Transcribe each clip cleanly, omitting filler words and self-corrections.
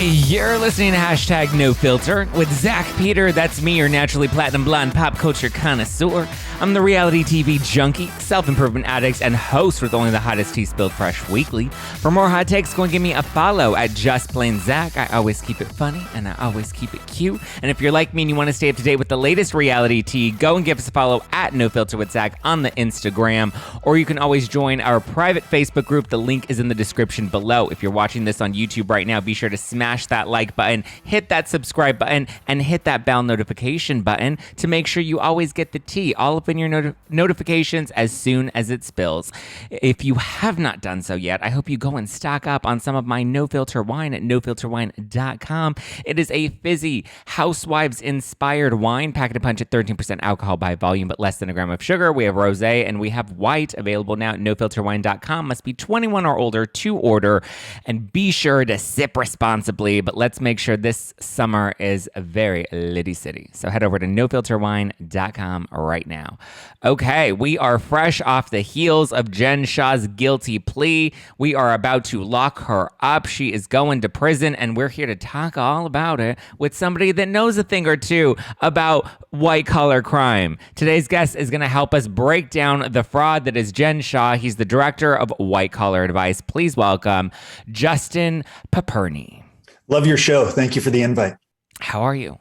You're listening to Hashtag No Filter with Zack Peter. That's me, your naturally platinum blonde pop culture connoisseur. I'm the reality TV junkie, self-improvement addict, and host with only the hottest tea spilled fresh weekly. For more hot takes, go and give me a follow at Just Plain Zack. I always keep it funny, and I always keep it cute. And if you're like me and you want to stay up to date with the latest reality tea, go and give us a follow at No Filter with Zack on the Instagram. Or you can always join our private Facebook group. The link is in the description below. If you're watching this on YouTube right now, be sure to smash that like button, hit that subscribe button, and hit that bell notification button to make sure you always get the tea all up in your notifications as soon as it spills. If you have not done so yet, I hope you go and stock up on some of my No Filter wine at nofilterwine.com. It is a fizzy, housewives-inspired wine, packed a punch at 13% alcohol by volume, but less than a gram of sugar. We have rosé and we have white available now at nofilterwine.com. Must be 21 or older to order, and be sure to sip responsibly. But let's make sure this summer is very litty city. So head over to nofilterwine.com right now. Okay, we are fresh off the heels of Jen Shah's guilty plea. We are about to lock her up. She is going to prison, and we're here to talk all about it with somebody that knows a thing or two about white-collar crime. Today's guest is going to help us break down the fraud that is Jen Shah. He's the director of White Collar Advice. Please welcome Justin Paperny. Love your show. Thank you for the invite. How are you?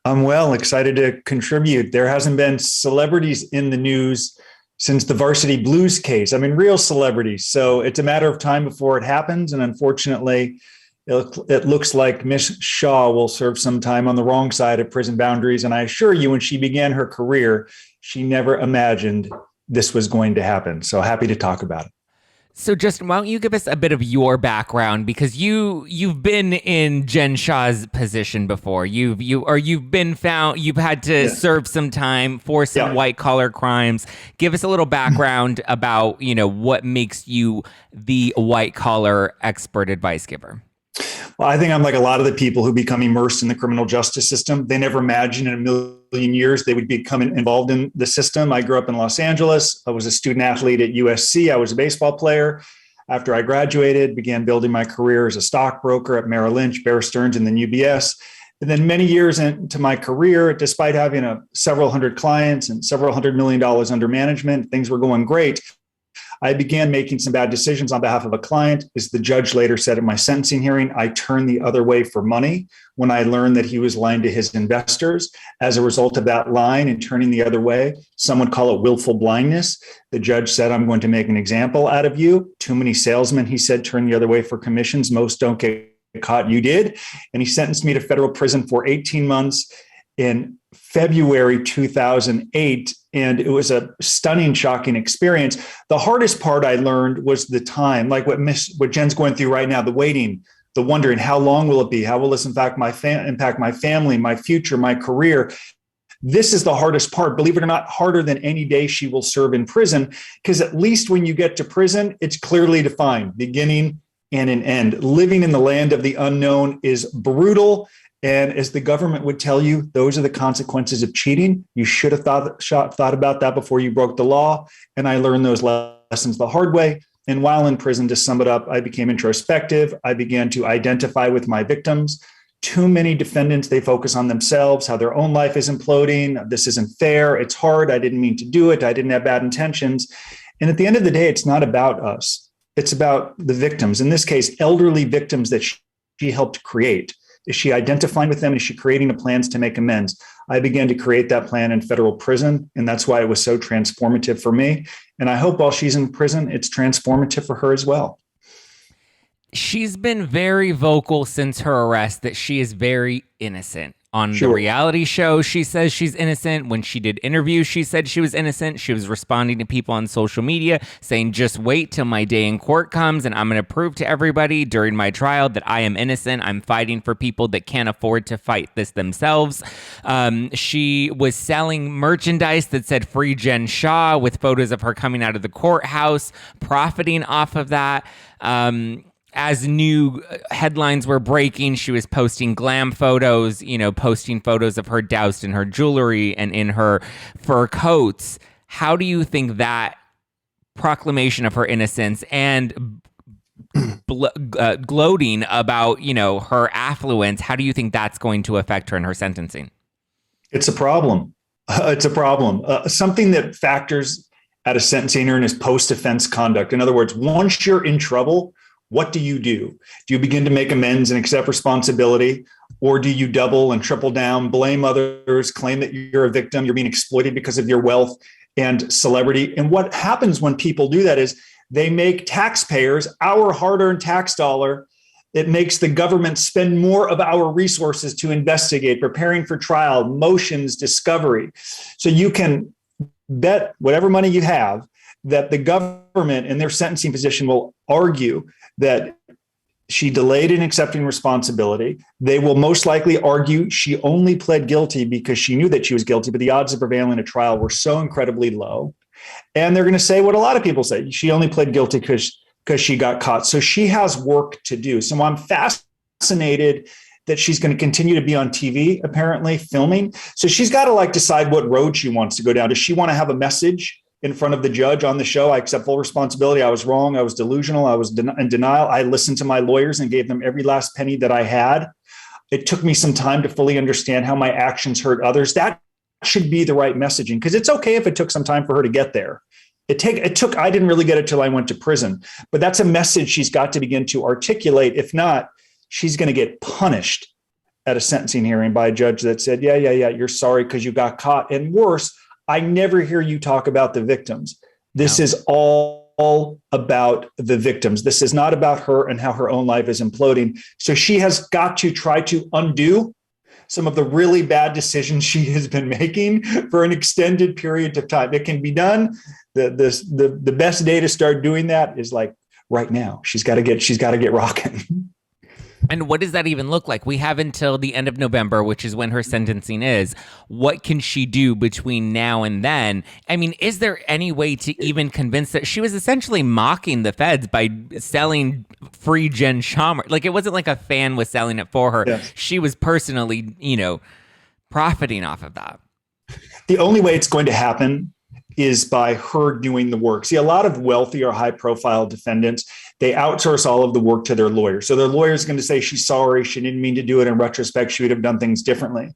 I'm well, excited to contribute. There hasn't been celebrities in the news since the Varsity Blues case. I mean, real celebrities. So it's a matter of time before it happens. And unfortunately, it looks like Miss Shah will serve some time on the wrong side of prison boundaries. And I assure you, when she began her career, she never imagined this was going to happen. So happy to talk about it. So Justin, why don't you give us a bit of your background, because you've been in Jen Shah's position before. You've had to serve some time for some white collar crimes. Give us a little background about, what makes you the white collar expert advice giver. Well, I think I'm like a lot of the people who become immersed in the criminal justice system. They never imagined in a million years they would become involved in the system. I grew up in Los Angeles. I was a student athlete at USC. I was a baseball player. After I graduated, began building my career as a stockbroker at Merrill Lynch, Bear Stearns, and then UBS. And then many years into my career, despite having several hundred clients and several $100 million under management, things were going great. I began making some bad decisions on behalf of a client. As the judge later said at my sentencing hearing, I turned the other way for money when I learned that he was lying to his investors. As a result of that lying and turning the other way, some would call it willful blindness. The judge said, I'm going to make an example out of you. Too many salesmen, he said, turn the other way for commissions. Most don't get caught. You did. And he sentenced me to federal prison for 18 months in February 2008. And it was a stunning, shocking experience. The hardest part I learned was the time, like what Jen's going through right now, the waiting, the wondering, how long will it be? How will this impact my family, my future, my career? This is the hardest part. Believe it or not, harder than any day she will serve in prison, because at least when you get to prison, it's clearly defined, beginning and an end. Living in the land of the unknown is brutal. And as the government would tell you, those are the consequences of cheating. You should have thought about that before you broke the law. And I learned those lessons the hard way. And while in prison, to sum it up, I became introspective. I began to identify with my victims. Too many defendants, they focus on themselves, how their own life is imploding. This isn't fair. It's hard. I didn't mean to do it. I didn't have bad intentions. And at the end of the day, it's not about us. It's about the victims. In this case, elderly victims that she helped create. Is she identifying with them? Is she creating the plans to make amends? I began to create that plan in federal prison, and that's why it was so transformative for me. And I hope while she's in prison, it's transformative for her as well. She's been very vocal since her arrest that she is very innocent. On the reality show, she says she's innocent. When she did interviews, she said she was innocent. She was responding to people on social media saying, just wait till my day in court comes and I'm going to prove to everybody during my trial that I am innocent. I'm fighting for people that can't afford to fight this themselves. She was selling merchandise that said Free Jen Shah with photos of her coming out of the courthouse, profiting off of that. As new headlines were breaking, she was posting glam photos, posting photos of her doused in her jewelry and in her fur coats. How do you think that proclamation of her innocence and gloating about, her affluence. How do you think that's going to affect her in her sentencing? It's a problem. It's a problem. Something that factors at a sentencing hearing is post-offense conduct. In other words, once you're in trouble, what do? Do you begin to make amends and accept responsibility? Or do you double and triple down, blame others, claim that you're a victim, you're being exploited because of your wealth and celebrity? And what happens when people do that is they make taxpayers, our hard-earned tax dollar, it makes the government spend more of our resources to investigate, preparing for trial, motions, discovery. So you can bet whatever money you have that the government in their sentencing position will argue that she delayed in accepting responsibility. They will most likely argue she only pled guilty because she knew that she was guilty, but the odds of prevailing at trial were so incredibly low. And they're going to say what a lot of people say: she only pled guilty because she got caught. So she has work to do. So I'm fascinated that she's going to continue to be on TV, apparently filming. So she's got to decide what road she wants to go down. Does she want to have a message in front of the judge on the show? I accept full responsibility. I was wrong. I was delusional. I was in denial. I listened to my lawyers and gave them every last penny that I had. It took me some time to fully understand how my actions hurt others. That should be the right messaging, because it's okay if it took some time for her to get there. I didn't really get it till I went to prison, but that's a message she's got to begin to articulate. If not, she's going to get punished at a sentencing hearing by a judge that said, yeah, you're sorry because you got caught. And worse, I never hear you talk about the victims. This is all about the victims. This is not about her and how her own life is imploding. So she has got to try to undo some of the really bad decisions she has been making for an extended period of time. It can be done. The best day to start doing that is right now. She's got to get rocking. And what does that even look like? We have until the end of November, which is when her sentencing is. What can she do between now and then? I mean, is there any way to even convince that she was essentially mocking the feds by selling free Jen Shah? It wasn't like a fan was selling it for her. Yes. She was personally, profiting off of that. The only way it's going to happen is by her doing the work. See, a lot of wealthy or high-profile defendants, they outsource all of the work to their lawyer. So their lawyer is going to say she's sorry, she didn't mean to do it. In retrospect, she would have done things differently.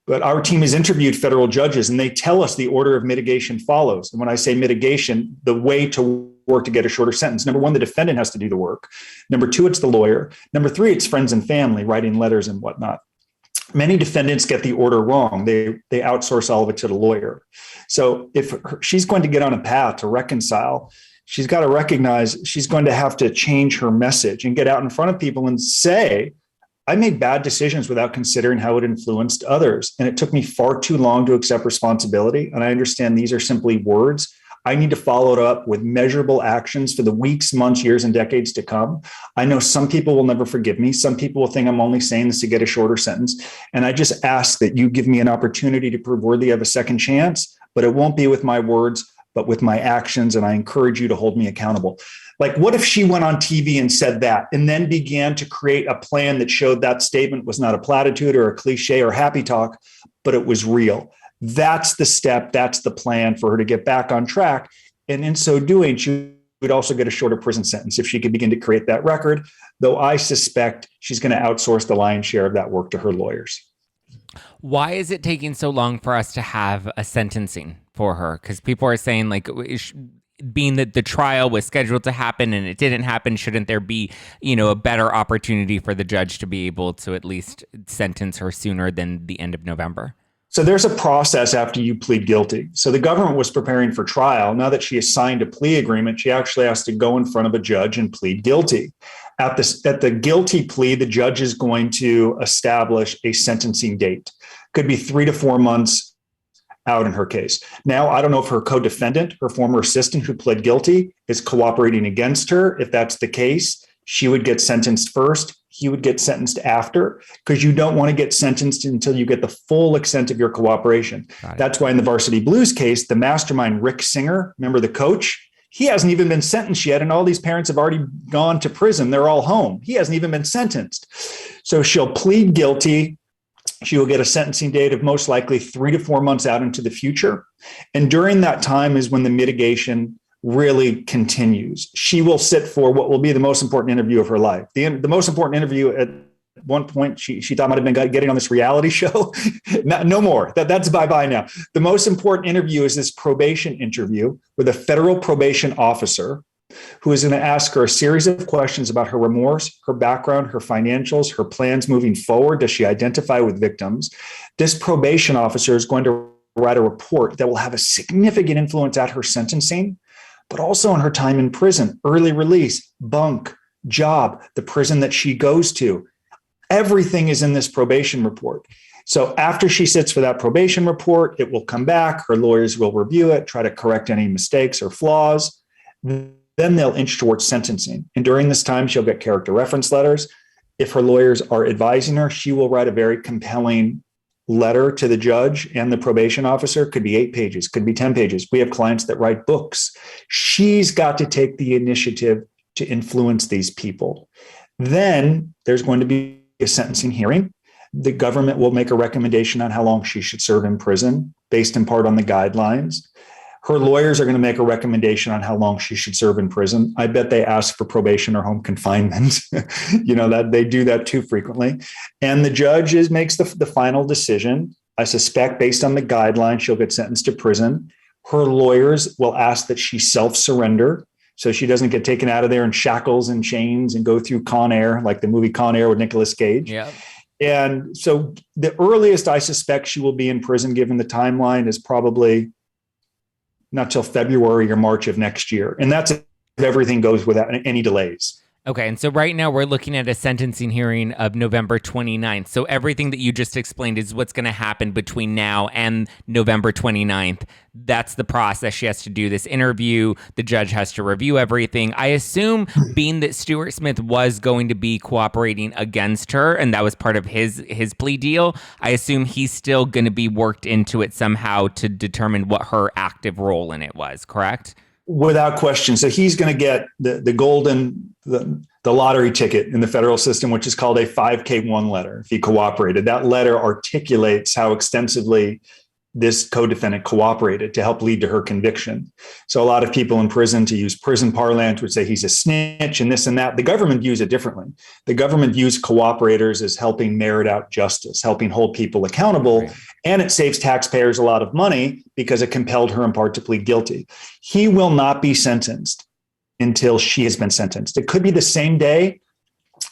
But our team has interviewed federal judges, and they tell us the order of mitigation follows. And when I say mitigation, the way to work to get a shorter sentence: number one, the defendant has to do the work. Number two, it's the lawyer. Number three, it's friends and family writing letters and whatnot. Many defendants get the order wrong. They outsource all of it to the lawyer. So if she's going to get on a path to reconcile, she's got to recognize she's going to have to change her message and get out in front of people and say, I made bad decisions without considering how it influenced others. And it took me far too long to accept responsibility. And I understand these are simply words. I need to follow it up with measurable actions for the weeks, months, years, and decades to come. I know some people will never forgive me. Some people will think I'm only saying this to get a shorter sentence. And I just ask that you give me an opportunity to prove worthy of a second chance, but it won't be with my words, but with my actions. And I encourage you to hold me accountable. What if she went on TV and said that, and then began to create a plan that showed that statement was not a platitude or a cliche or happy talk, but it was real? That's the step. That's the plan for her to get back on track. And in so doing, she would also get a shorter prison sentence if she could begin to create that record, though I suspect she's going to outsource the lion's share of that work to her lawyers. Why is it taking so long for us to have a sentencing for her? Because people are saying, being that the trial was scheduled to happen and it didn't happen, shouldn't there be, a better opportunity for the judge to be able to at least sentence her sooner than the end of November? So there's a process after you plead guilty. So the government was preparing for trial. Now that she has signed a plea agreement, she actually has to go in front of a judge and plead guilty. At the guilty plea, the judge is going to establish a sentencing date. Could be 3 to 4 months out in her case. Now, I don't know if her co-defendant, her former assistant who pled guilty, is cooperating against her. If that's the case, she would get sentenced first. He would get sentenced after, because you don't want to get sentenced until you get the full extent of your cooperation. That's why in the Varsity Blues case, the mastermind, Rick Singer, remember the coach? He hasn't even been sentenced yet. And all these parents have already gone to prison. They're all home. He hasn't even been sentenced. So she'll plead guilty. She will get a sentencing date of most likely 3 to 4 months out into the future. And during that time is when the mitigation really continues. She will sit for what will be the most important interview of her life. The most important interview at one point, she thought might have been getting on this reality show. No more. That's bye-bye now. The most important interview is this probation interview with a federal probation officer who is going to ask her a series of questions about her remorse, her background, her financials, her plans moving forward. Does she identify with victims? This probation officer is going to write a report that will have a significant influence at her sentencing, but also on her time in prison, early release, bunk, job, the prison that she goes to. Everything is in this probation report. So after she sits for that probation report, it will come back. Her lawyers will review it, try to correct any mistakes or flaws. Then they'll inch towards sentencing. And during this time, she'll get character reference letters. If her lawyers are advising her, she will write a very compelling letter to the judge and the probation officer. Could be 8 pages, could be 10 pages. We have clients that write books. She's got to take the initiative to influence these people. Then there's going to be a sentencing hearing. The government will make a recommendation on how long she should serve in prison, based in part on the guidelines. Her lawyers are going to make a recommendation on how long she should serve in prison. I bet they ask for probation or home confinement. That they do that too frequently. And the judge makes the final decision. I suspect based on the guidelines, she'll get sentenced to prison. Her lawyers will ask that she self-surrender, so she doesn't get taken out of there in shackles and chains and go through Con Air, like the movie Con Air with Nicolas Cage. Yeah. And so the earliest I suspect she will be in prison, given the timeline, is probably not till February or March of next year. And that's if everything goes without any delays. Okay, and so right now we're looking at a sentencing hearing of November 29th. So everything that you just explained is what's going to happen between now and November 29th. That's the process. She has to do this interview. The judge has to review everything. I assume, being that Stuart Smith was going to be cooperating against her, and that was part of his plea deal, I assume he's still going to be worked into it somehow to determine what her active role in it was, correct? Without question. So he's going to get the golden, the lottery ticket in the federal system, which is called a 5K1 letter, if he cooperated. That letter articulates how extensively this co-defendant cooperated to help lead to her conviction. So a lot of people in prison, to use prison parlance, would say he's a snitch and this and that. The government views it differently. The government views cooperators as helping merit out justice, helping hold people accountable. Right. And it saves taxpayers a lot of money because it compelled her in part to plead guilty. He will not be sentenced until she has been sentenced. It could be the same day.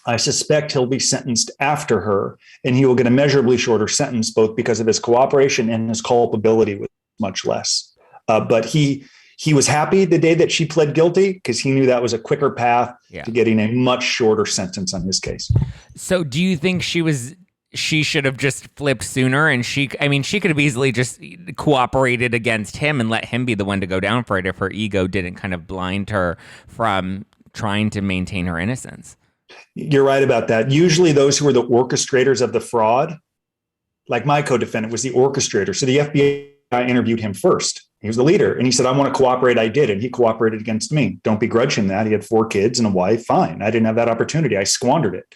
I suspect he'll be sentenced after her, and he will get a measurably shorter sentence, both because of his cooperation and his culpability was much less. But he was happy the day that she pled guilty because he knew that was a quicker path to getting a much shorter sentence on his case. So do you think she should have just flipped sooner, and she could have easily just cooperated against him and let him be the one to go down for it if her ego didn't kind of blind her from trying to maintain her innocence? You're right about that. Usually those who are the orchestrators of the fraud, like my co-defendant was the orchestrator. So the FBI interviewed him first. He was the leader. And he said, I want to cooperate. I did. And he cooperated against me. Don't begrudge him that. He had 4 kids and a wife. Fine. I didn't have that opportunity. I squandered it.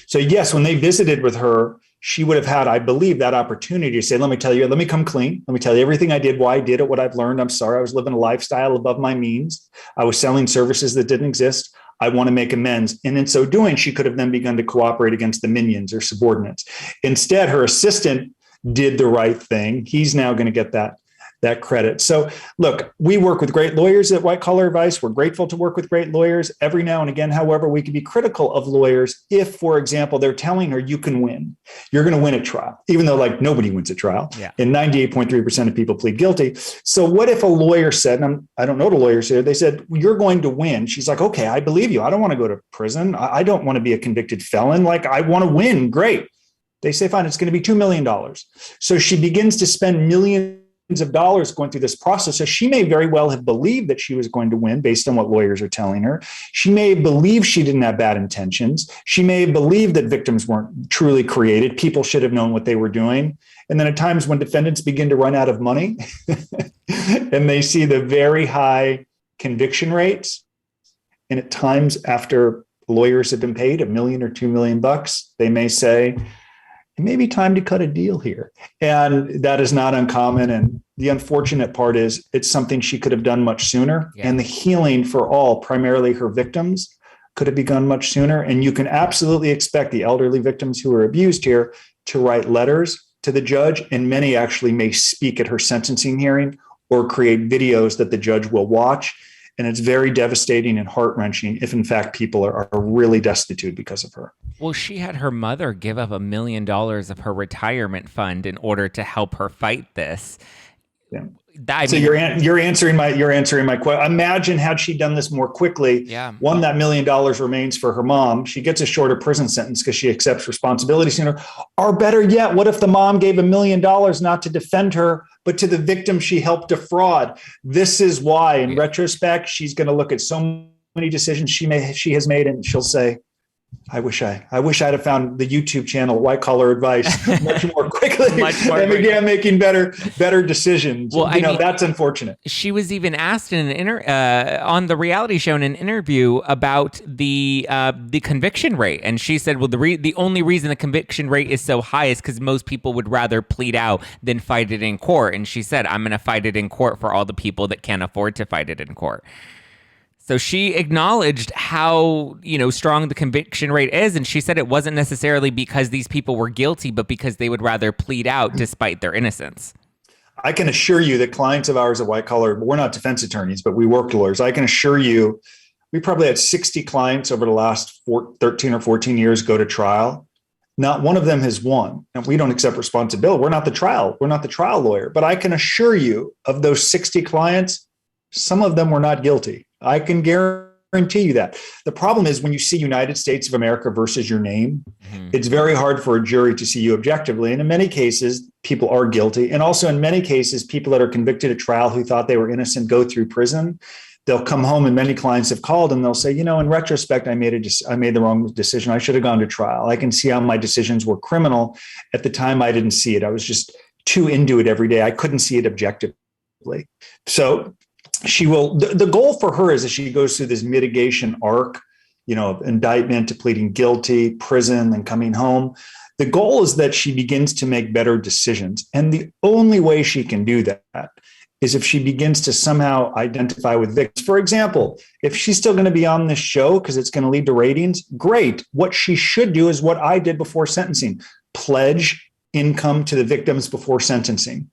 So yes, when they visited with her, she would have had, I believe, that opportunity to say, let me come clean. Let me tell you everything I did, why I did it, what I've learned. I'm sorry. I was living a lifestyle above my means. I was selling services that didn't exist. I want to make amends. And in so doing, she could have then begun to cooperate against the minions or subordinates. Instead, her assistant did the right thing. He's now going to get that credit. So look, we work with great lawyers at White Collar Advice. We're grateful to work with great lawyers. Every now and again, however, we can be critical of lawyers if, for example, they're telling her you can win. You're going to win at trial, even though nobody wins at trial. Yeah. And 98.3% of people plead guilty. So what if a lawyer said, and I don't know the lawyers here, they said, you're going to win. She's like, okay, I believe you. I don't want to go to prison. I don't want to be a convicted felon. I want to win. Great. They say, fine, it's going to be $2 million. So she begins to spend millions of dollars going through this process. So she may very well have believed that she was going to win based on what lawyers are telling her. She may believe she didn't have bad intentions. She may believe that victims weren't truly created. People should have known what they were doing. And then at times when defendants begin to run out of money and they see the very high conviction rates, and at times after lawyers have been paid $1 million or $2 million, they may say, it may be time to cut a deal here. And that is not uncommon. And the unfortunate part is it's something she could have done much sooner. Yeah. And the healing for all, primarily her victims, could have begun much sooner. And you can absolutely expect the elderly victims who are abused here to write letters to the judge. And many actually may speak at her sentencing hearing or create videos that the judge will watch. And it's very devastating and heart-wrenching if, in fact, people are really destitute because of her. Well, she had her mother give up $1 million of her retirement fund in order to help her fight this. Yeah. You're answering my question. Imagine had she done this more quickly. Yeah. One, that $1 million remains for her mom. She gets a shorter prison sentence because she accepts responsibility sooner. Or better yet, what if the mom gave $1 million not to defend her, but to the victim she helped defraud? This is why, in retrospect, she's going to look at so many decisions she has made, and she'll say, I wish I'd have found the YouTube channel White Collar Advice much more quickly and began making better decisions. Well, I mean, that's unfortunate. She was even asked in on the reality show in an interview about the conviction rate, and she said, "Well, the only reason the conviction rate is so high is because most people would rather plead out than fight it in court." And she said, "I'm going to fight it in court for all the people that can't afford to fight it in court." So she acknowledged how, strong the conviction rate is. And she said it wasn't necessarily because these people were guilty, but because they would rather plead out despite their innocence. I can assure you that clients of ours at White Collar, we're not defense attorneys, but we work lawyers. I can assure you, we probably had 60 clients over the last 13 or 14 years go to trial. Not one of them has won. And we don't accept responsibility. We're not the trial lawyer. But I can assure you, of those 60 clients, some of them were not guilty. I can guarantee you that. The problem is when you see United States of America versus your name, it's very hard for a jury to see you objectively. And in many cases, people are guilty. And also in many cases, people that are convicted at trial who thought they were innocent go through prison. They'll come home, and many clients have called and they'll say, in retrospect, I made the wrong decision. I should have gone to trial. I can see how my decisions were criminal. At the time, I didn't see it. I was just too into it every day. I couldn't see it objectively. So she will, the goal for her is, as she goes through this mitigation arc, indictment to pleading guilty, prison, and coming home, the goal is that she begins to make better decisions. And the only way she can do that is if she begins to somehow identify with victims. For example, if she's still going to be on this show because it's going to lead to ratings, great. What she should do is what I did before sentencing: pledge income to the victims before sentencing.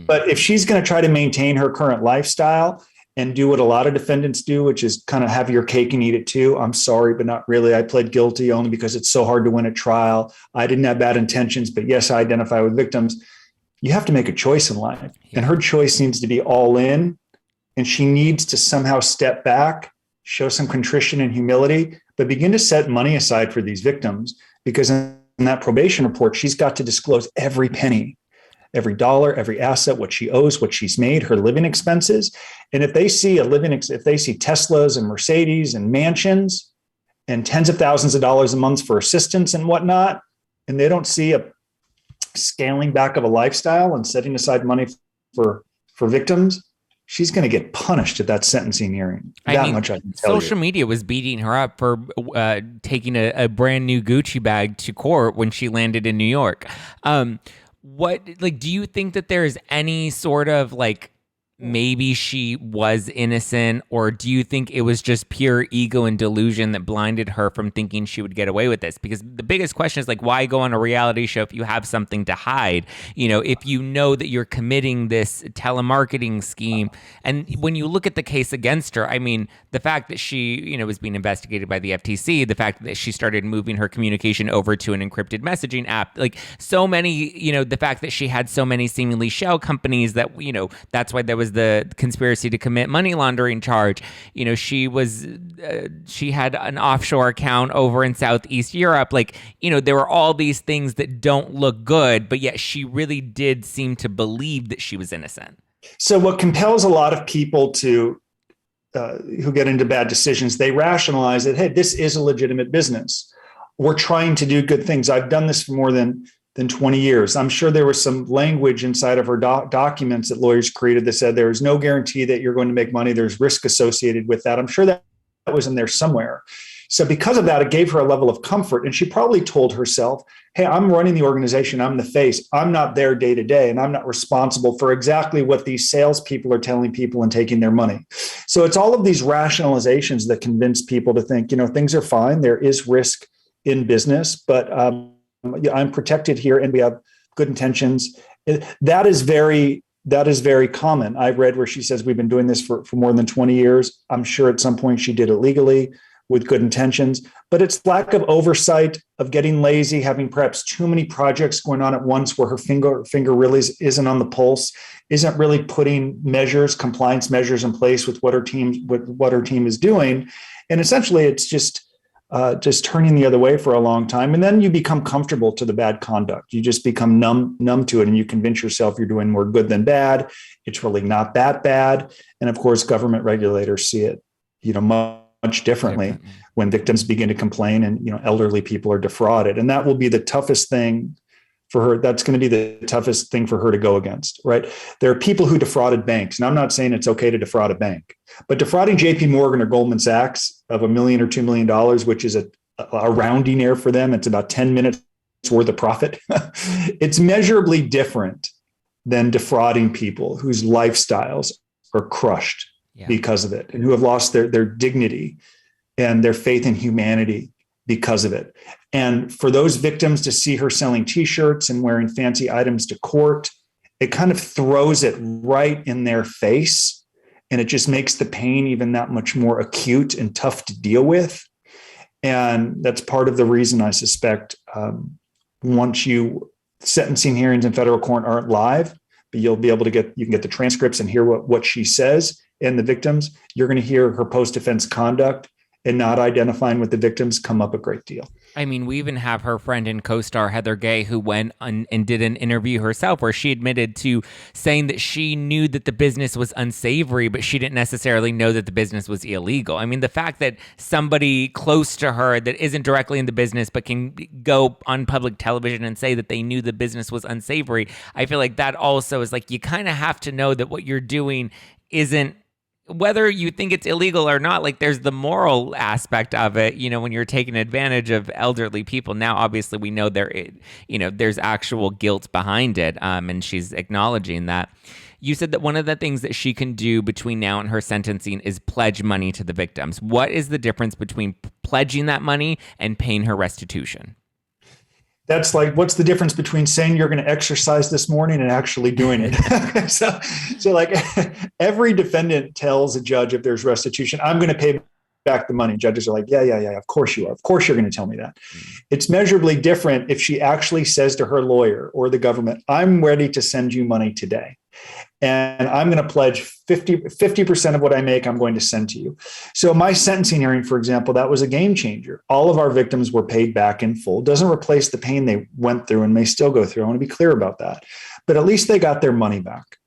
But if she's going to try to maintain her current lifestyle and do what a lot of defendants do, which is kind of have your cake and eat it too. I'm sorry, but not really. I pled guilty only because it's so hard to win a trial. I didn't have bad intentions, but yes, I identify with victims. You have to make a choice in life. Yeah. And her choice needs to be all in. And she needs to somehow step back, show some contrition and humility, but begin to set money aside for these victims. Because in that probation report, she's got to disclose every penny, every dollar, every asset, what she owes, what she's made, her living expenses. And if they see if they see Teslas and Mercedes and mansions and tens of thousands of dollars a month for assistance and whatnot, and they don't see a scaling back of a lifestyle and setting aside money for victims, she's going to get punished at that sentencing hearing. Much I can tell you. Social media was beating her up for taking a brand new Gucci bag to court when she landed in New York. Do you think that there is any sort of maybe she was innocent, or do you think it was just pure ego and delusion that blinded her from thinking she would get away with this? Because the biggest question is why go on a reality show if you have something to hide? If you know that you're committing this telemarketing scheme. And when you look at the case against her, I mean, the fact that she, was being investigated by the FTC, the fact that she started moving her communication over to an encrypted messaging app, so many, the fact that she had so many seemingly shell companies that, that's why there was the conspiracy to commit money laundering charge. She had an offshore account over in Southeast Europe. There were all these things that don't look good, but yet she really did seem to believe that she was innocent. So what compels a lot of people to who get into bad decisions, they rationalize that, hey, this is a legitimate business. We're trying to do good things. I've done this for more than 20 years. I'm sure there was some language inside of her documents that lawyers created that said there is no guarantee that you're going to make money. There's risk associated with that. I'm sure that was in there somewhere. So because of that, it gave her a level of comfort. And she probably told herself, hey, I'm running the organization. I'm the face. I'm not there day to day, and I'm not responsible for exactly what these salespeople are telling people and taking their money. So it's all of these rationalizations that convince people to think, things are fine. There is risk in business, but I'm protected here and we have good intentions. That is very common. I've read where she says we've been doing this for more than 20 years. I'm sure at some point she did it legally with good intentions, but it's lack of oversight, of getting lazy, having perhaps too many projects going on at once where her finger really isn't on the pulse, isn't really putting compliance measures in place with what her team is doing. And essentially it's just turning the other way for a long time. And then you become comfortable to the bad conduct. You just become numb to it, and you convince yourself you're doing more good than bad. It's really not that bad. And of course, government regulators see it, much differently when victims begin to complain and, elderly people are defrauded. And that will be the toughest thing for her. That's going to be the toughest thing for her to go against, right? There are people who defrauded banks. And I'm not saying it's okay to defraud a bank, but defrauding JP Morgan or Goldman Sachs of $1 million or $2 million, which is a rounding error for them, it's about 10 minutes worth of profit. It's measurably different than defrauding people whose lifestyles are crushed because of it, and who have lost their dignity and their faith in humanity because of it. And for those victims to see her selling T-shirts and wearing fancy items to court, it kind of throws it right in their face. And it just makes the pain even that much more acute and tough to deal with. And that's part of the reason I suspect sentencing hearings in federal court aren't live, but you'll be able to you can get the transcripts and hear what she says and the victims. You're going to hear her post-defense conduct and not identifying with the victims come up a great deal. I mean, we even have her friend and co-star Heather Gay, who went and did an interview herself where she admitted to saying that she knew that the business was unsavory, but she didn't necessarily know that the business was illegal. I mean, the fact that somebody close to her that isn't directly in the business but can go on public television and say that they knew the business was unsavory, I feel like that also is like, you kind of have to know that what you're doing isn't, whether you think it's illegal or not, like there's the moral aspect of it, when you're taking advantage of elderly people. Now, obviously, we know there's actual guilt behind it, and she's acknowledging that. You said that one of the things that she can do between now and her sentencing is pledge money to the victims. What is the difference between pledging that money and paying her restitution? That's like, what's the difference between saying you're going to exercise this morning and actually doing it? so like every defendant tells a judge, if there's restitution, I'm going to pay back the money. Judges are like, yeah, of course you are. Of course you're going to tell me that. It's measurably different if she actually says to her lawyer or the government, I'm ready to send you money today. And I'm going to pledge 50% of what I make, I'm going to send to you. So my sentencing hearing, for example, that was a game changer. All of our victims were paid back in full. Doesn't replace the pain they went through and may still go through. I want to be clear about that. But at least they got their money back.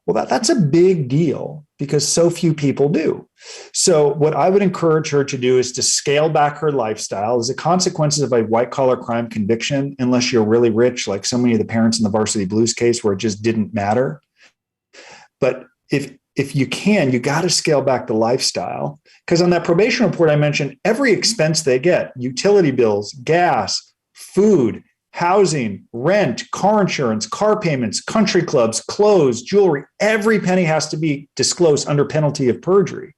Well, that's a big deal because so few people do. So what I would encourage her to do is to scale back her lifestyle as a consequence of a white-collar crime conviction, unless you're really rich, like so many of the parents in the Varsity Blues case where it just didn't matter. But if you can, you got to scale back the lifestyle, because on that probation report I mentioned, every expense they get, utility bills, gas, food, housing, rent, car insurance, car payments, country clubs, clothes, jewelry, every penny has to be disclosed under penalty of perjury.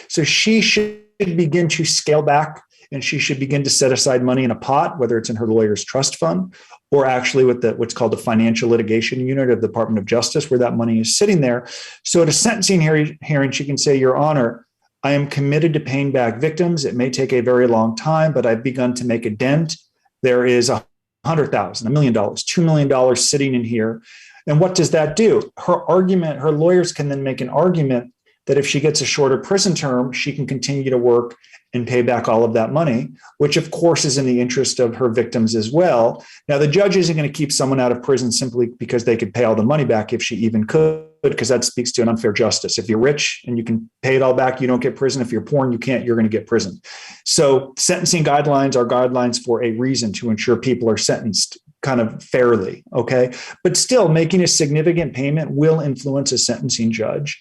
So she should begin to scale back, and she should begin to set aside money in a pot, whether it's in her lawyer's trust fund or actually with what's called the financial litigation unit of the Department of Justice, where that money is sitting there. So at a sentencing hearing, she can say, Your Honor, I am committed to paying back victims. It may take a very long time, but I've begun to make a dent. There is $100,000, $1 million, $2 million sitting in here. And what does that do? Her lawyers can then make an argument that if she gets a shorter prison term, she can continue to work and pay back all of that money, which of course is in the interest of her victims as well. Now, the judge isn't going to keep someone out of prison simply because they could pay all the money back if she even could, because that speaks to an unfair justice. If you're rich and you can pay it all back, you don't get prison. If you're poor and you can't, you're going to get prison. So sentencing guidelines are guidelines for a reason, to ensure people are sentenced kind of fairly, okay? But still, making a significant payment will influence a sentencing judge,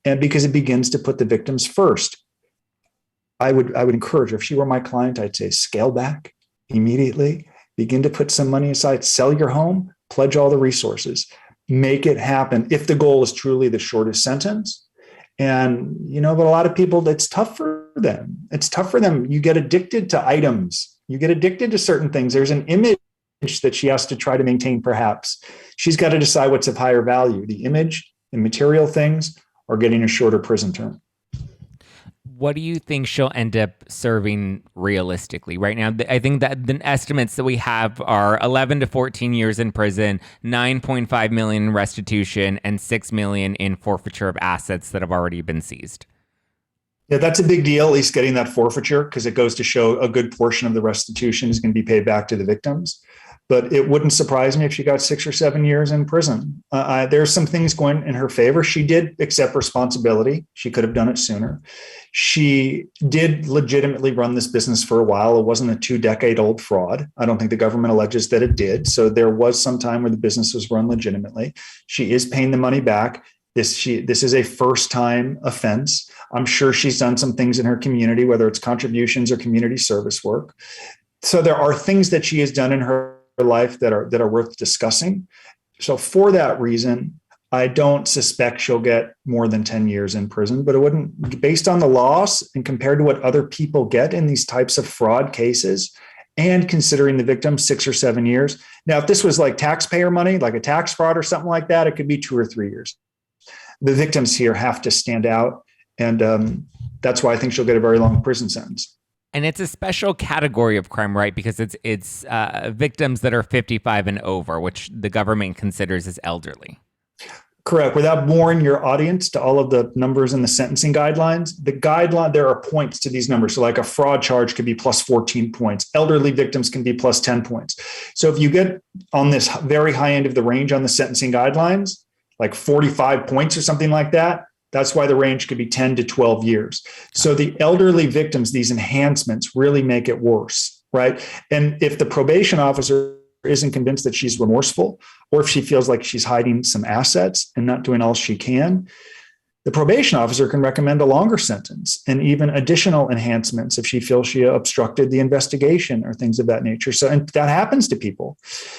and because it begins to put the victims first. I would encourage her. If she were my client, I'd say scale back immediately, begin to put some money aside, sell your home, pledge all the resources, make it happen if the goal is truly the shortest sentence. And, but a lot of people, it's tough for them. It's tough for them. You get addicted to items. You get addicted to certain things. There's an image that she has to try to maintain, perhaps. She's got to decide what's of higher value, the image, the material things, or getting a shorter prison term. What do you think she'll end up serving realistically right now? I think that the estimates that we have are 11 to 14 years in prison, 9.5 million in restitution, and 6 million in forfeiture of assets that have already been seized. Yeah, that's a big deal, at least getting that forfeiture, because it goes to show a good portion of the restitution is going to be paid back to the victims. But it wouldn't surprise me if she got 6 or 7 years in prison. There's some things going in her favor. She did accept responsibility. She could have done it sooner. She did legitimately run this business for a while. It wasn't a 2-decade-old fraud. I don't think the government alleges that it did. So there was some time where the business was run legitimately. She is paying the money back. This is a first-time offense. I'm sure she's done some things in her community, whether it's contributions or community service work. So there are things that she has done in her life that are worth discussing. So for that reason, I don't suspect she'll get more than 10 years in prison, but it wouldn't, based on the loss and compared to what other people get in these types of fraud cases, and considering the victim 6 or 7 years. Now, if this was like taxpayer money, like a tax fraud or something like that, it could be 2 or 3 years. The victims here have to stand out. And that's why I think she'll get a very long prison sentence. And it's a special category of crime, right? Because it's victims that are 55 and over, which the government considers as elderly. Correct. Without boring your audience to all of the numbers in the sentencing guidelines, there are points to these numbers. So like a fraud charge could be plus 14 points. Elderly victims can be plus 10 points. So if you get on this very high end of the range on the sentencing guidelines, like 45 points or something like that, that's why the range could be 10 to 12 years. So the elderly victims, these enhancements really make it worse, right? And if the probation officer isn't convinced that she's remorseful, or if she feels like she's hiding some assets and not doing all she can, the probation officer can recommend a longer sentence and even additional enhancements if she feels she obstructed the investigation or things of that nature. So, and that happens to people.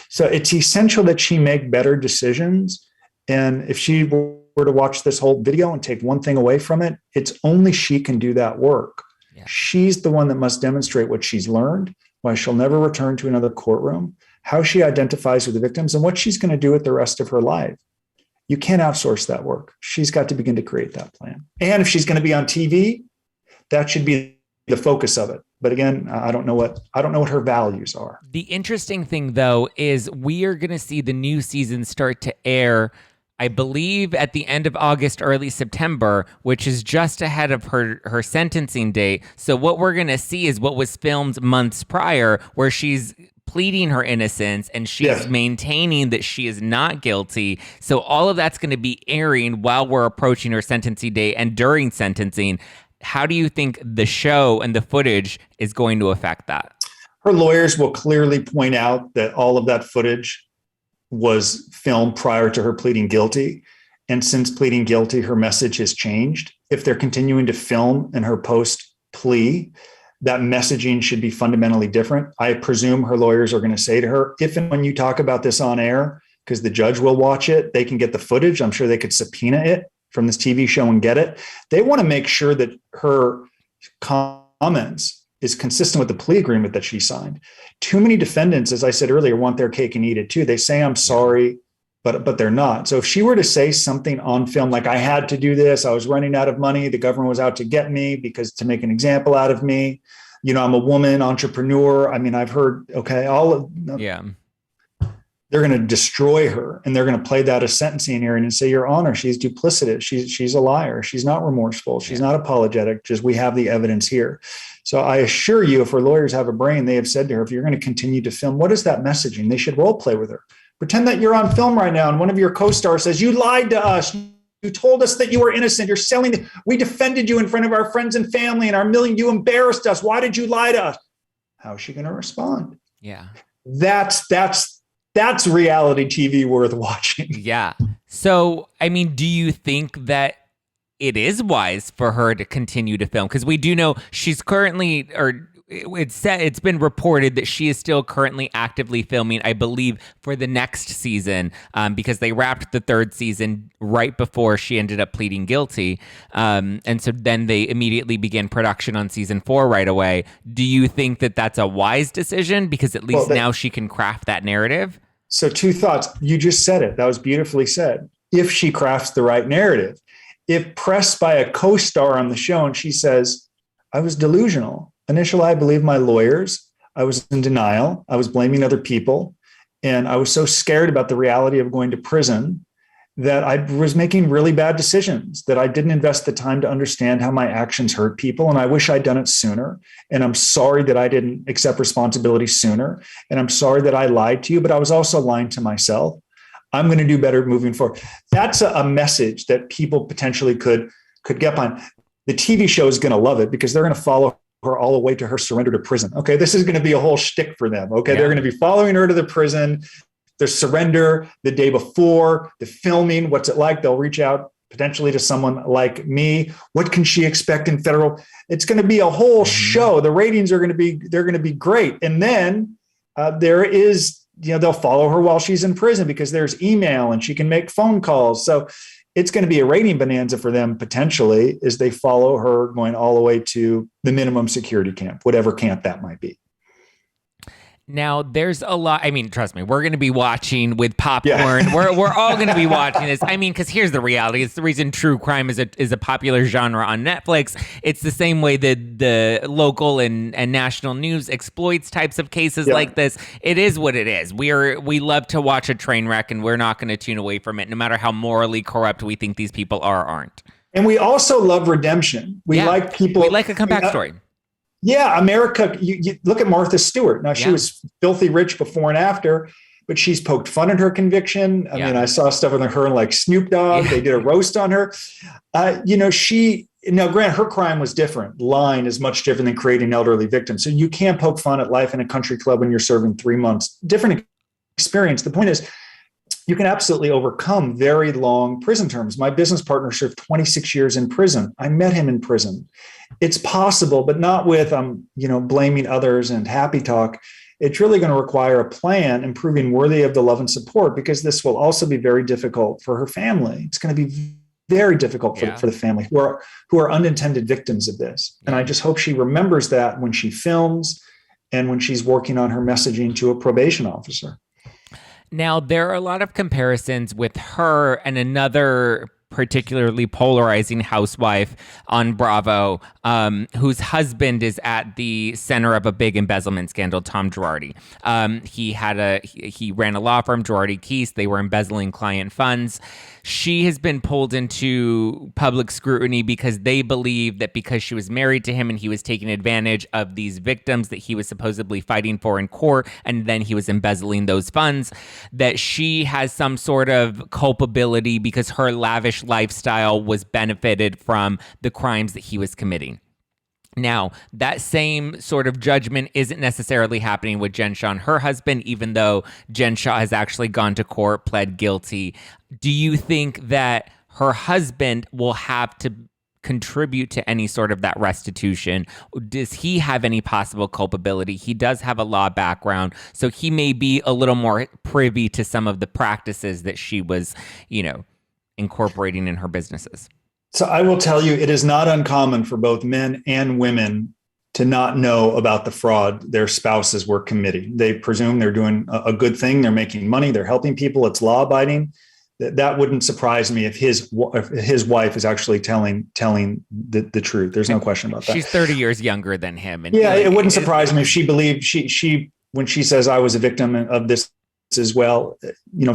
So it's essential that she make better decisions. And if she were to watch this whole video and take one thing away from it, it's only she can do that work. Yeah. She's the one that must demonstrate what she's learned, why she'll never return to another courtroom, how she identifies with the victims, and what she's going to do with the rest of her life. You can't outsource that work. She's got to begin to create that plan. And if she's going to be on TV, that should be the focus of it. But again, I don't know what her values are. The interesting thing, though, is we are going to see the new season start to air, I believe, at the end of August, early September, which is just ahead of her sentencing date. So what we're going to see is what was filmed months prior, where she's pleading her innocence and she's maintaining that she is not guilty. So all of that's going to be airing while we're approaching her sentencing date and during sentencing. How do you think the show and the footage is going to affect that? Her lawyers will clearly point out that all of that footage was filmed prior to her pleading guilty. And since pleading guilty, her message has changed. If they're continuing to film in her post-plea, that messaging should be fundamentally different. I presume her lawyers are going to say to her, if and when you talk about this on air, because the judge will watch it, they can get the footage. I'm sure they could subpoena it from this TV show and get it. They want to make sure that her comments is consistent with the plea agreement that she signed. Too many defendants, as I said earlier, want their cake and eat it too. They say, I'm sorry, but they're not. So if she were to say something on film, like I had to do this, I was running out of money, the government was out to get me because to make an example out of me, I'm a woman, entrepreneur. I mean, I've heard, they're going to destroy her and they're going to play that as sentencing hearing and say, Your Honor, she's duplicitous. She's a liar. She's not remorseful. She's not apologetic. Just we have the evidence here. So I assure you, if her lawyers have a brain, they have said to her, if you're going to continue to film, what is that messaging? They should role play with her. Pretend that you're on film right now and one of your co-stars says, you lied to us. You told us that you were innocent. You're selling. We defended you in front of our friends and family and our million. You embarrassed us. Why did you lie to us? How is she going to respond? Yeah. That's reality TV worth watching. Yeah. So, I mean, do you think that it is wise for her to continue to film? Because we do know she's currently, or it's been reported that she is still currently actively filming, I believe, for the next season, because they wrapped the third season right before she ended up pleading guilty. And so then they immediately began production on season 4 right away. Do you think that that's a wise decision? Because at least now she can craft that narrative. So 2 thoughts. You just said it. That was beautifully said. If she crafts the right narrative. If pressed by a co-star on the show and she says, I was delusional. Initially, I believed my lawyers. I was in denial. I was blaming other people. And I was so scared about the reality of going to prison that I was making really bad decisions, that I didn't invest the time to understand how my actions hurt people. And I wish I'd done it sooner. And I'm sorry that I didn't accept responsibility sooner. And I'm sorry that I lied to you, but I was also lying to myself. I'm going to do better moving forward. That's a message that people potentially could get behind. The TV show is going to love it because they're going to follow her all the way to her surrender to prison. Okay, this is going to be a whole shtick for them. Okay, They're going to be following her to the prison, the surrender, the day before, the filming. What's it like? They'll reach out potentially to someone like me. What can she expect in federal? It's going to be a whole show. The ratings they're going to be great. And then there is, they'll follow her while she's in prison because there's email and she can make phone calls. So it's going to be a rating bonanza for them potentially as they follow her going all the way to the minimum security camp, whatever camp that might be. Now, there's a lot. I mean, trust me, we're going to be watching with popcorn. Yeah. We're all going to be watching this. I mean, because here's the reality. It's the reason true crime is a popular genre on Netflix. It's the same way that the local and national news exploits types of cases like this. It is what it is. We love to watch a train wreck, and we're not going to tune away from it, no matter how morally corrupt we think these people are or aren't. And we also love redemption. We like people. We like a comeback story. Yeah, America, you look at Martha Stewart. Now, she was filthy rich before and after, but she's poked fun at her conviction. I mean, I saw stuff with her and like Snoop Dogg. They did a roast on her. Granted, her crime was different. Lying is much different than creating elderly victims. So you can't poke fun at life in a country club when you're serving 3 months. Different experience. The point is, you can absolutely overcome very long prison terms. My business partner served 26 years in prison. I met him in prison. It's possible, but not with blaming others and happy talk. It's really going to require a plan and proving worthy of the love and support, because this will also be very difficult for her family. It's going to be very difficult for the family who are unintended victims of this. And I just hope she remembers that when she films and when she's working on her messaging to a probation officer. Now, there are a lot of comparisons with her and another particularly polarizing housewife on Bravo, whose husband is at the center of a big embezzlement scandal, Tom Girardi. He ran a law firm, Girardi Keese. They were embezzling client funds. She has been pulled into public scrutiny because they believe that because she was married to him and he was taking advantage of these victims that he was supposedly fighting for in court, and then he was embezzling those funds, that she has some sort of culpability because her lavish lifestyle was benefited from the crimes that he was committing. Now, that same sort of judgment isn't necessarily happening with Jen Shah and her husband, even though Jen Shah has actually gone to court, pled guilty. Do you think that her husband will have to contribute to any sort of that restitution? Does he have any possible culpability? He does have a law background, so he may be a little more privy to some of the practices that she was, incorporating in her businesses. So I will tell you, it is not uncommon for both men and women to not know about the fraud their spouses were committing. They presume they're doing a good thing. They're making money. They're helping people. It's law abiding. That wouldn't surprise me if his wife is actually telling the truth. There's no question about that. She's 30 years younger than him. And it wouldn't surprise me if she believed she when she says I was a victim of this as well.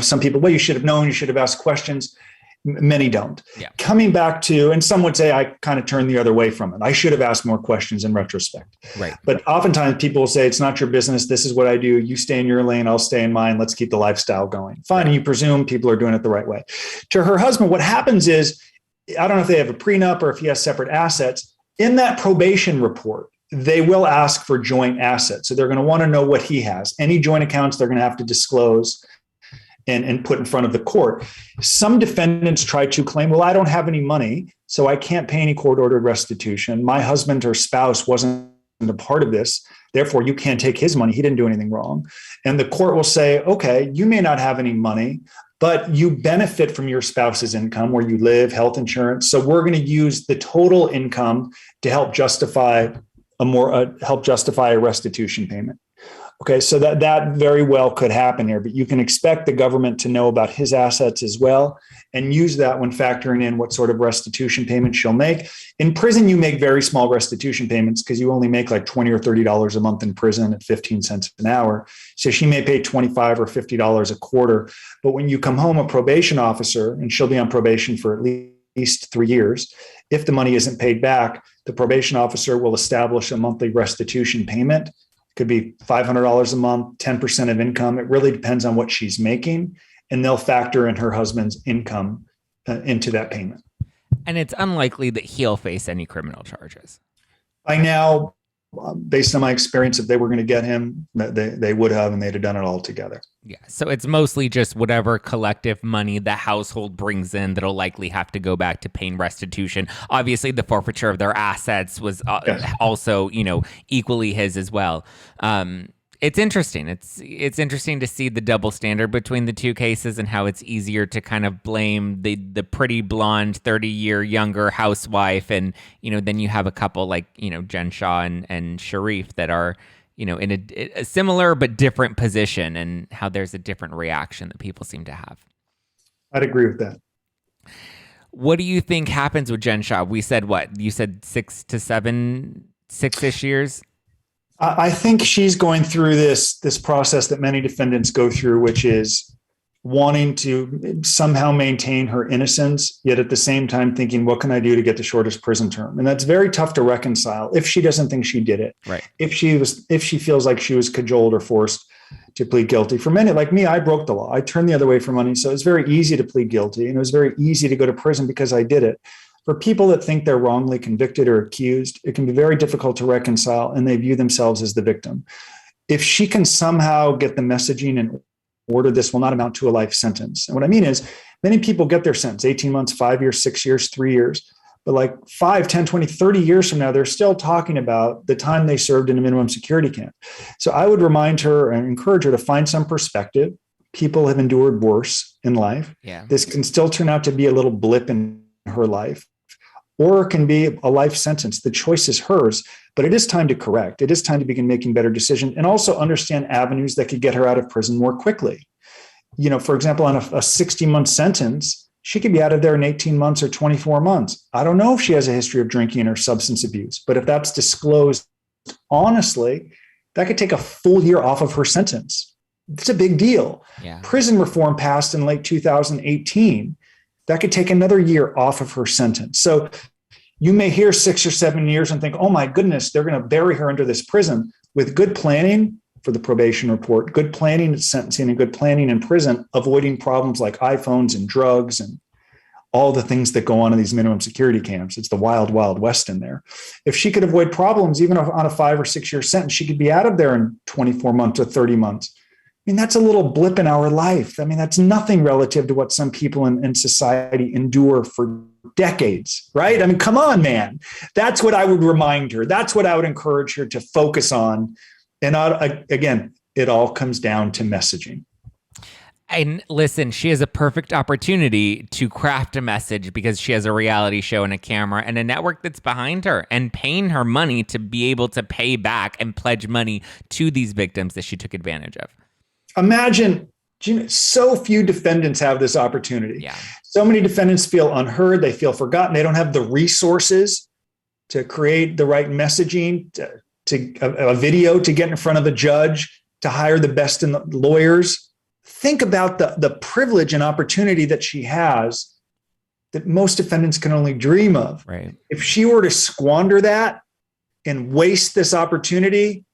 Some people, well, you should have known. You should have asked questions. Many don't. Yeah. Coming back to, and some would say I kind of turned the other way from it. I should have asked more questions in retrospect. Right. But oftentimes people will say, it's not your business. This is what I do. You stay in your lane. I'll stay in mine. Let's keep the lifestyle going. Fine. And you presume people are doing it the right way. To her husband, what happens is, I don't know if they have a prenup or if he has separate assets. In that probation report, they will ask for joint assets. So they're going to want to know what he has. Any joint accounts they're going to have to disclose. and put in front of the court. Some defendants try to claim, well, I don't have any money, so I can't pay any court-ordered restitution. My husband or spouse wasn't a part of this. Therefore, you can't take his money. He didn't do anything wrong. And the court will say, okay, you may not have any money, but you benefit from your spouse's income where you live, health insurance. So we're going to use the total income to help justify a restitution payment. Okay, so that very well could happen here, but you can expect the government to know about his assets as well and use that when factoring in what sort of restitution payment she'll make. In prison, you make very small restitution payments because you only make like $20 or $30 a month in prison at 15 cents an hour. So she may pay $25 or $50 a quarter. But when you come home, a probation officer, and she'll be on probation for at least 3 years, if the money isn't paid back, the probation officer will establish a monthly restitution payment. Could be $500 a month, 10% of income. It really depends on what she's making, and they'll factor in her husband's income into that payment. And it's unlikely that he'll face any criminal charges. By now, based on my experience, if they were going to get him, they would have, and they'd have done it all together. Yeah. So it's mostly just whatever collective money the household brings in that'll likely have to go back to paying restitution. Obviously, the forfeiture of their assets was also, equally his as well. It's interesting. It's interesting to see the double standard between the two cases and how it's easier to kind of blame the pretty blonde 30-year younger housewife, and then you have a couple like Jen Shah and Sharif that are in a similar but different position, and how there's a different reaction that people seem to have. I'd agree with that. What do you think happens with Jen Shah? We said what? You said 6 to 6-ish years? I think she's going through this process that many defendants go through, which is wanting to somehow maintain her innocence, yet at the same time thinking, what can I do to get the shortest prison term? And that's very tough to reconcile if she doesn't think she did it. Right. If she feels like she was cajoled or forced to plead guilty. For many, like me, I broke the law. I turned the other way for money. So it's very easy to plead guilty, and it was very easy to go to prison because I did it. For people that think they're wrongly convicted or accused, it can be very difficult to reconcile, and they view themselves as the victim. If she can somehow get the messaging in order, this will not amount to a life sentence. And what I mean is, many people get their sentence, 18 months, 5 years, 6 years, 3 years. But like 5, 10, 20, 30 years from now, they're still talking about the time they served in a minimum security camp. So I would remind her and encourage her to find some perspective. People have endured worse in life. Yeah. This can still turn out to be a little blip in her life, or it can be a life sentence. The choice is hers, but it is time to correct. It is time to begin making better decisions, and also understand avenues that could get her out of prison more quickly. For example, on a 60-month sentence, she could be out of there in 18 months or 24 months. I don't know if she has a history of drinking or substance abuse, but if that's disclosed honestly, that could take a full year off of her sentence. It's a big deal. Yeah. Prison reform passed in late 2018. That could take another year off of her sentence. So you may hear 6 or 7 years and think, oh my goodness, they're going to bury her under this prison. With good planning for the probation report, good planning at sentencing, and good planning in prison, avoiding problems like iPhones and drugs and all the things that go on in these minimum security camps. It's the wild, wild west in there. If she could avoid problems, even on a 5 or 6 year sentence, she could be out of there in 24 months or 30 months. I mean, that's a little blip in our life. I mean, that's nothing relative to what some people in society endure for decades, right? I mean, come on, man. That's what I would remind her. That's what I would encourage her to focus on. And again, it all comes down to messaging. And listen, she has a perfect opportunity to craft a message because she has a reality show and a camera and a network that's behind her and paying her money to be able to pay back and pledge money to these victims that she took advantage of. Imagine, so few defendants have this opportunity. Yeah. So many defendants feel unheard. They feel forgotten. They don't have the resources to create the right messaging, to a video to get in front of a judge, to hire the best in the lawyers. Think about the privilege and opportunity that she has that most defendants can only dream of. Right. If she were to squander that and waste this opportunity,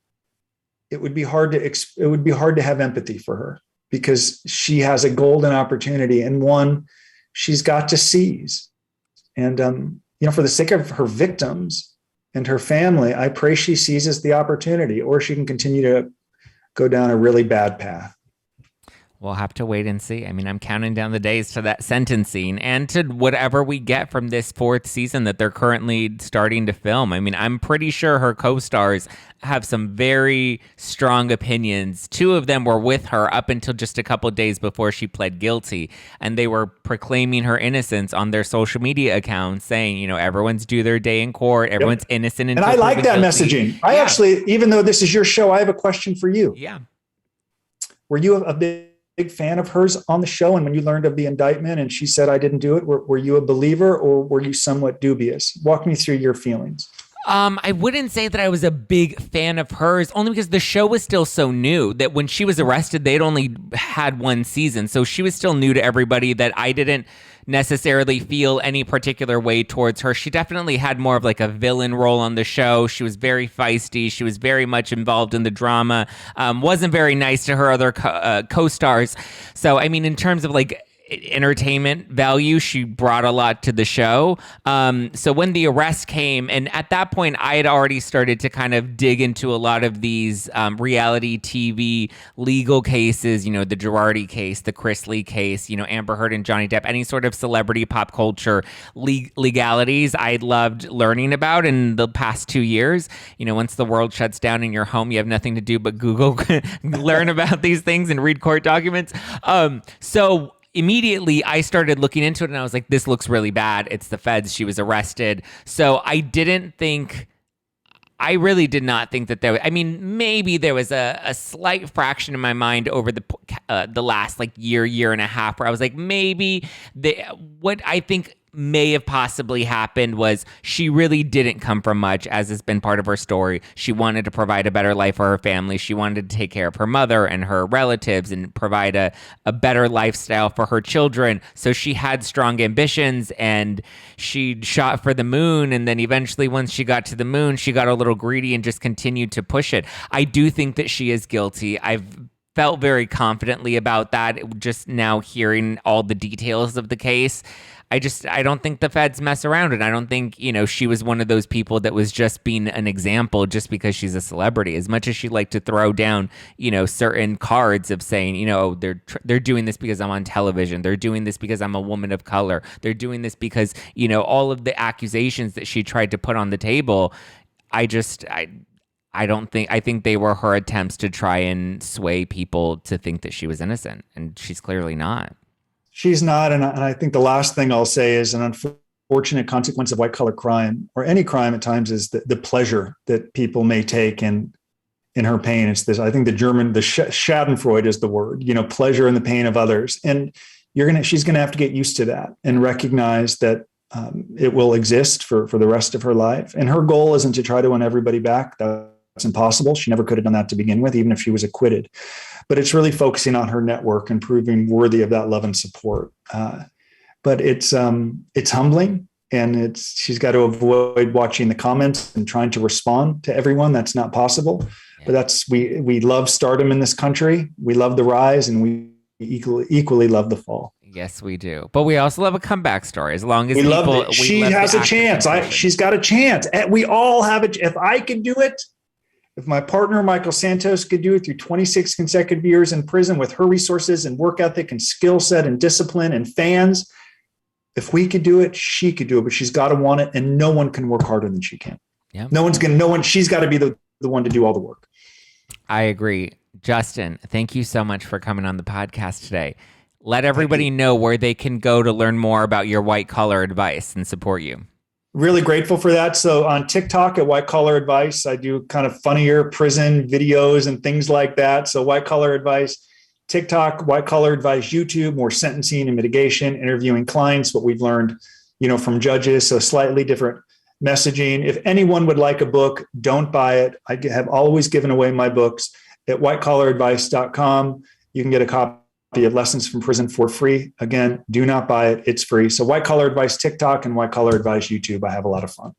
it would be hard to have empathy for her, because she has a golden opportunity and one she's got to seize. And for the sake of her victims and her family, I pray she seizes the opportunity, or she can continue to go down a really bad path. We'll have to wait and see. I mean, I'm counting down the days to that sentencing and to whatever we get from this fourth season that they're currently starting to film. I mean, I'm pretty sure her co-stars have some very strong opinions. Two of them were with her up until just a couple of days before she pled guilty, and they were proclaiming her innocence on their social media accounts, saying, you know, everyone's due their day in court, everyone's innocent. And I like that messaging. I actually, even though this is your show, I have a question for you. Yeah. Were you a big fan of hers on the show? And when you learned of the indictment and she said, I didn't do it, were you a believer or were you somewhat dubious? Walk me through your feelings. I wouldn't say that I was a big fan of hers, only because the show was still so new that when she was arrested, they'd only had one season. So she was still new to everybody, that I didn't necessarily feel any particular way towards her. She definitely had more of like a villain role on the show. She was very feisty. She was very much involved in the drama, wasn't very nice to her other co-stars. So, I mean, in terms of like entertainment value, she brought a lot to the show. So when the arrest came, and at that point I had already started to kind of dig into a lot of these reality TV legal cases, you know, the Girardi case, the Chris Lee case, you know, Amber Heard and Johnny Depp, any sort of celebrity pop culture legalities I loved learning about in the past 2 years. You know, once the world shuts down in your home, you have nothing to do but Google, learn about these things and read court documents. So immediately I started looking into it and I was like, this looks really bad. It's the feds. She was arrested. So I really did not think that there, I mean, maybe there was a slight fraction in my mind over the last like year and a half where I was like, maybe what I think may have possibly happened was she really didn't come from much, as has been part of her story. She wanted to provide a better life for her family. She wanted to take care of her mother and her relatives and provide a better lifestyle for her children. So she had strong ambitions and she shot for the moon. And then eventually once she got to the moon, she got a little greedy and just continued to push it. I do think that she is guilty. I've felt very confidently about that just now hearing all the details of the case. I don't think the feds mess around, and I don't think, you know, she was one of those people that was just being an example just because she's a celebrity. As much as she liked to throw down, you know, certain cards of saying, you know, they're doing this because I'm on television. They're doing this because I'm a woman of color. They're doing this because, you know, all of the accusations that she tried to put on the table. I think they were her attempts to try and sway people to think that she was innocent, and she's clearly not. She's not. And I think the last thing I'll say is an unfortunate consequence of white collar crime, or any crime at times, is the pleasure that people may take in her pain. It's this, I think the Schadenfreude is the word, you know, pleasure in the pain of others. And she's going to have to get used to that and recognize that it will exist for the rest of her life. And her goal isn't to try to win everybody back. That's impossible. She never could have done that to begin with, even if she was acquitted. But it's really focusing on her network and proving worthy of that love and support. But it's humbling, and she's got to avoid watching the comments and trying to respond to everyone. That's not possible. Yeah. But we love stardom in this country. We love the rise, and we equally love the fall. Yes, we do. But we also love a comeback story. As long as she has a chance. She's got a chance. We all have it. If I can do it, if my partner, Michael Santos, could do it through 26 consecutive years in prison with her resources and work ethic and skill set and discipline and fans, if we could do it, she could do it, but she's got to want it, and no one can work harder than she can. Yeah. She's got to be the one to do all the work. I agree. Justin, thank you so much for coming on the podcast today. Let everybody know where they can go to learn more about your white collar advice and support you. Really grateful for that. So on TikTok at White Collar Advice, I do kind of funnier prison videos and things like that. So White Collar Advice, TikTok, White Collar Advice, YouTube, more sentencing and mitigation, interviewing clients, what we've learned, you know, from judges. So slightly different messaging. If anyone would like a book, don't buy it. I have always given away my books at whitecollaradvice.com. You can get a copy of Lessons from Prison for free. Again, do not buy it. It's free. So White Collar Advice TikTok and White Collar Advice YouTube. I have a lot of fun.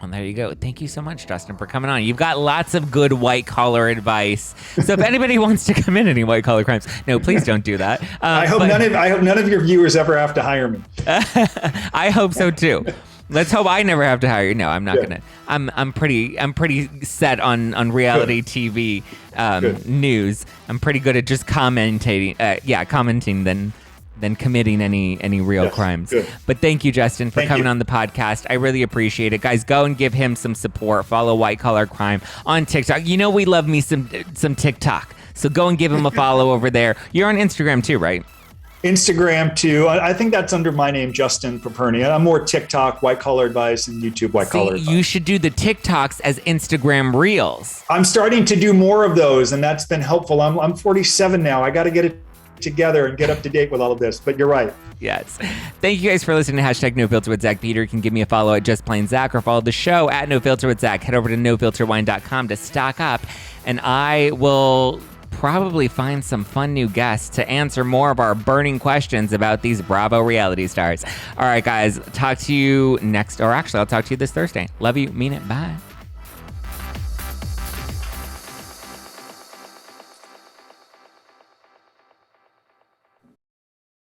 Well, there you go. Thank you so much, Justin, for coming on. You've got lots of good white collar advice. So if anybody wants to come in any white collar crimes, no, please don't do that. I hope none of your viewers ever have to hire me. I hope so too. Let's hope I never have to hire you. No, I'm not gonna. I'm pretty set on reality TV news. I'm pretty good at just commenting than committing any real crimes. Good. But thank you, Justin, for coming on the podcast. I really appreciate it. Guys, go and give him some support. Follow White Collar Crime on TikTok. You know we love me some TikTok. So go and give him a follow over there. You're on Instagram too, right? Instagram too. I think that's under my name, Justin Paperny. I'm more TikTok, White Collar Advice, and YouTube, White Collar Advice. You should do the TikToks as Instagram Reels. I'm starting to do more of those, and that's been helpful. I'm 47 now. I got to get it together and get up to date with all of this, but you're right. Yes. Thank you guys for listening to #NoFilter with Zack Peter. You can give me a follow at Just Plain Zack or follow the show at NoFilter with Zack. Head over to nofilterwine.com to stock up, and I will probably find some fun new guests to answer more of our burning questions about these Bravo reality stars. All right, guys, talk to you next, or actually I'll talk to you this Thursday. Love you, mean it, bye.